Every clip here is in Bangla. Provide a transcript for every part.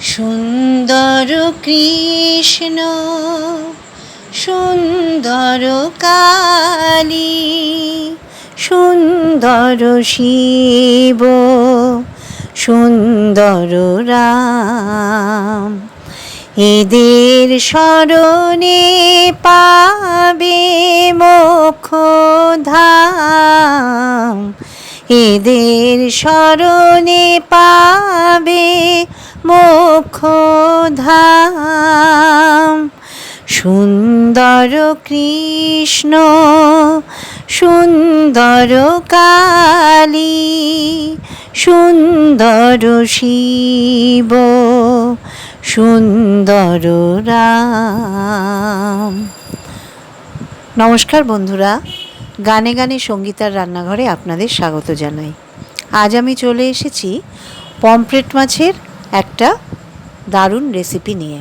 সুন্দর কৃষ্ণ সুন্দর কালী সুন্দর শিব সুন্দর রাম, এদের শরণে পাবে মোক্ষধাম, এদের শরণে পাবে মোক্ষধাম। সুন্দর কৃষ্ণ সুন্দর কালী সুন্দর শিব সুন্দর রাম। নমস্কার বন্ধুরা, গানে গানে সঙ্গীতার রান্নাঘরে আপনাদের স্বাগত জানাই। আজ আমি চলে এসেছি পমফ্রেট মাছের একটা দারুণ রেসিপি নিয়ে।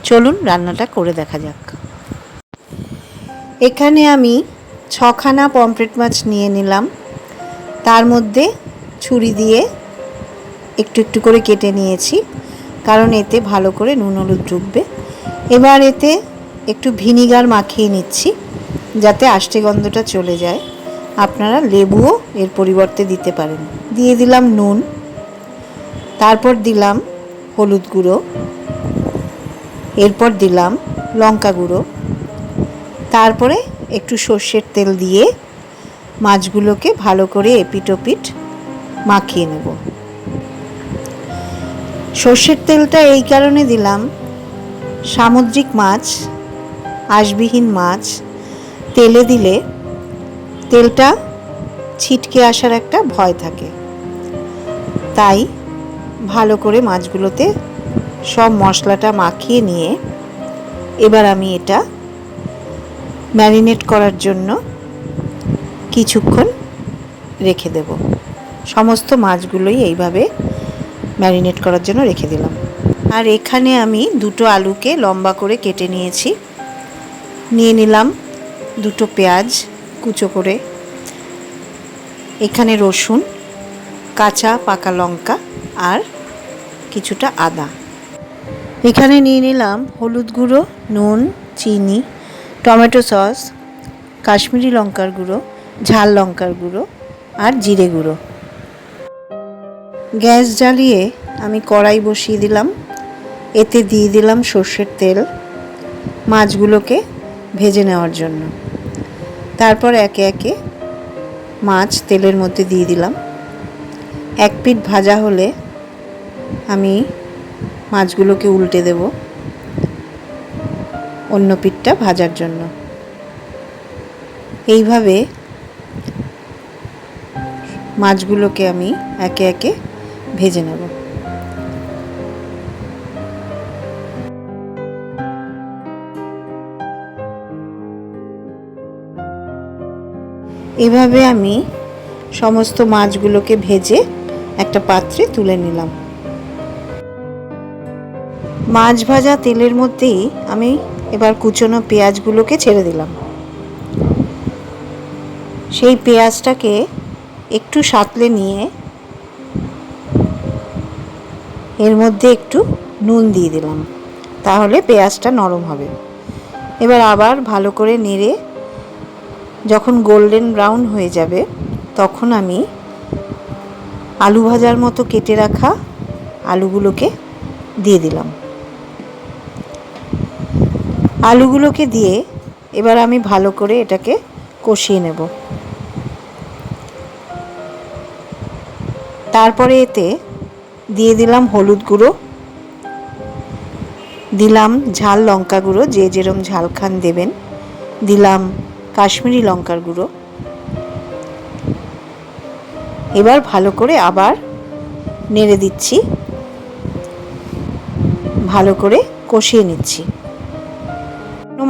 চলুন রান্নাটা করে দেখা যাক। এখানে আমি 6খানা পমফ্রেট মাছ নিয়ে নিলাম। তার মধ্যে ছুরি দিয়ে একটু একটু করে কেটে নিয়েছি, কারণ এতে ভালো করে নুন হলুদ ঢুকবে। এবার এতে একটু ভিনিগার মাখিয়ে নিচ্ছি যাতে আষ্টে গন্ধটা চলে যায়। আপনারা লেবুও এর পরিবর্তে দিতে পারেন। দিয়ে দিলাম নুন, তারপর দিলাম হলুদ গুঁড়ো, এরপর দিলাম লঙ্কা গুঁড়ো, তারপরে একটু সর্ষের তেল দিয়ে মাছগুলোকে ভালো করে এপিট ওপিট মাখিয়ে নেব। সর্ষের তেলটা এই কারণে দিলাম, সামুদ্রিক মাছ, আঁশবিহীন মাছ তেলে দিলে তেলটা ছিটকে আসার একটা ভয় থাকে। তাই ভালো করে মাছগুলোতে সব মশলাটা মাখিয়ে নিয়ে এবার আমি এটা ম্যারিনেট করার জন্য কিছুক্ষণ রেখে দেব। সমস্ত মাছগুলোই এইভাবে ম্যারিনেট করার জন্য রেখে দিলাম। আর এখানে আমি 2টো আলুকে লম্বা করে কেটে নিয়েছি। নিয়ে নিলাম 2টো পেঁয়াজ কুচো করে, এখানে রসুন, কাঁচা পাকা লঙ্কা আর কিছুটা আদা। এখানে নিয়ে নিলাম হলুদ গুঁড়ো, নুন, চিনি, টমেটো সস, কাশ্মীরি লঙ্কার গুঁড়ো, ঝাল লঙ্কার গুঁড়ো আর জিরে গুঁড়ো। গ্যাস জ্বালিয়ে আমি কড়াই বসিয়ে দিলাম। এতে দিয়ে দিলাম সর্ষের তেল মাছগুলোকে ভেজে নেওয়ার জন্য। তারপর একে একে মাছ তেলের মধ্যে দিয়ে দিলাম। এক পিঠ ভাজা হলে আমি মাছগুলোকে উল্টে দেব অন্য পিঠটা ভাজার জন্য। এইভাবে মাছগুলোকে আমি একে একে ভেজে নেব। এভাবে আমি সমস্ত মাছগুলোকে ভেজে একটা পাত্রে তুলে নিলাম। মাছ ভাজা তেলের মধ্যেই আমি এবার কুচনো পেঁয়াজগুলোকে ছেড়ে দিলাম। সেই পেঁয়াজটাকে একটু সাঁতলে নিয়ে এর মধ্যে একটু নুন দিয়ে দিলাম, তাহলে পেঁয়াজটা নরম হবে। এবার আবার ভালো করে নেড়ে যখন গোল্ডেন ব্রাউন হয়ে যাবে তখন আমি আলু ভাজার মতো কেটে রাখা আলুগুলোকে দিয়ে দিলাম। আলুগুলোকে দিয়ে এবার আমি ভালো করে এটাকে কষিয়ে নেব। তারপরে এতে দিয়ে দিলাম হলুদ গুঁড়ো, দিলাম ঝাল লঙ্কা গুঁড়ো, যে যেরম ঝাল খান দেবেন, দিলাম কাশ্মীরি লঙ্কার গুঁড়ো। এবার ভালো করে আবার নেড়ে দিচ্ছি, ভালো করে কষিয়ে নিচ্ছি।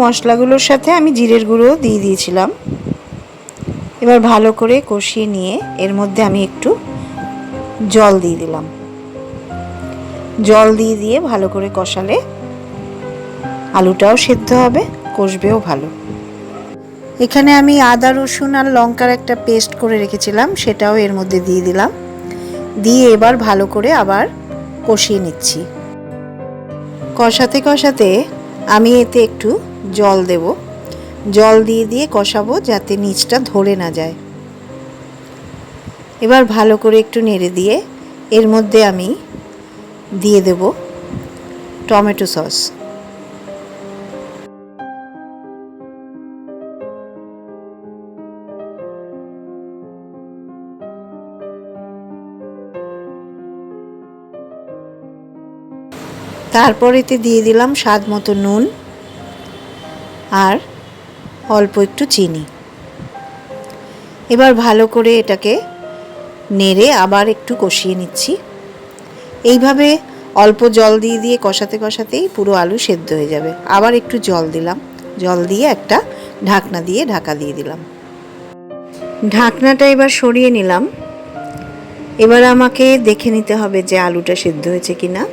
মশলাগুলোর সাথে আমি জিরের গুঁড়ো দিয়ে দিয়েছিলাম। এবার ভালো করে কষিয়ে নিয়ে এর মধ্যে আমি একটু জল দিয়ে দিলাম। জল দিয়ে ভালো করে কষালে আলুটাও সেদ্ধ হবে, কষবেও ভালো। এখানে আমি আদা রসুন আর লঙ্কার একটা পেস্ট করে রেখেছিলাম, সেটাও এর মধ্যে দিয়ে দিলাম। দিয়ে এবার ভালো করে আবার কষিয়ে নিচ্ছি। কষাতে কষাতে আমি এতে একটু জল দেব। জল দিয়ে দিয়ে কষাবো যাতে নিচটা ধরে না যায়। এবার ভালো করে একটু নেড়ে দিয়ে এর মধ্যে আমি দিয়ে দেব টমেটো সস। তারপর এতে দিয়ে দিলাম স্বাদ মতো নুন আর অল্প একটু চিনি। এবার ভালো করে এটাকে নেড়ে আবার একটু কষিয়ে নিচ্ছি। এইভাবে অল্প জল দিয়ে দিয়ে কষাতে কষাতেই পুরো আলু সেদ্ধ হয়ে যাবে। আবার একটু জল দিলাম, জল দিয়ে একটা ঢাকনা দিয়ে ঢাকা দিয়ে দিলাম। ঢাকনাটা এবার সরিয়ে নিলাম। এবার আমাকে দেখে নিতে হবে যে আলুটা সেদ্ধ হয়েছে কিনা।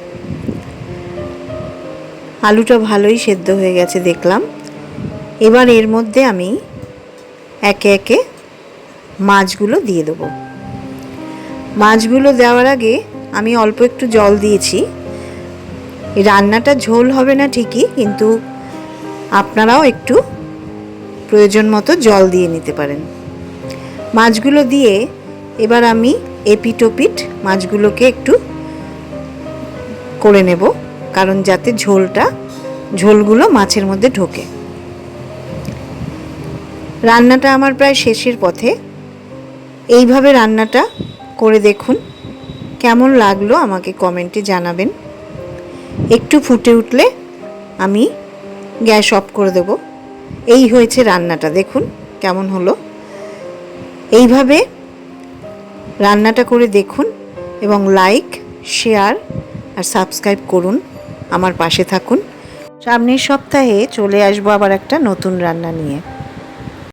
আলুটা ভালোই সেদ্ধ হয়ে গেছে দেখলাম। এবার এর মধ্যে আমি একে একে মাছগুলো দিয়ে দেবো। মাছগুলো দেওয়ার আগে আমি অল্প একটু জল দিয়েছি। এই রান্নাটা ঝোল হবে না ঠিকই, কিন্তু আপনারাও একটু প্রয়োজন মতো জল দিয়ে নিতে পারেন। মাছগুলো দিয়ে এবার আমি এপিট ওপিট মাছগুলোকে একটু করে নেব, কারণ যাতে ঝোলগুলো মাছের মধ্যে ঢোকে। রান্নাটা আমার প্রায় শেষের পথে। এইভাবে রান্নাটা করে দেখুন, কেমন লাগলো আমাকে কমেন্টে জানাবেন। একটু ফুটে উঠলে আমি গ্যাস অফ করে দেব। এই হয়েছে রান্নাটা, দেখুন কেমন হলো। এইভাবে রান্নাটা করে দেখুন এবং লাইক, শেয়ার আর সাবস্ক্রাইব করুন, আমার পাশে থাকুন। সামনের সপ্তাহে চলে আসবো আবার একটা নতুন রান্না নিয়ে।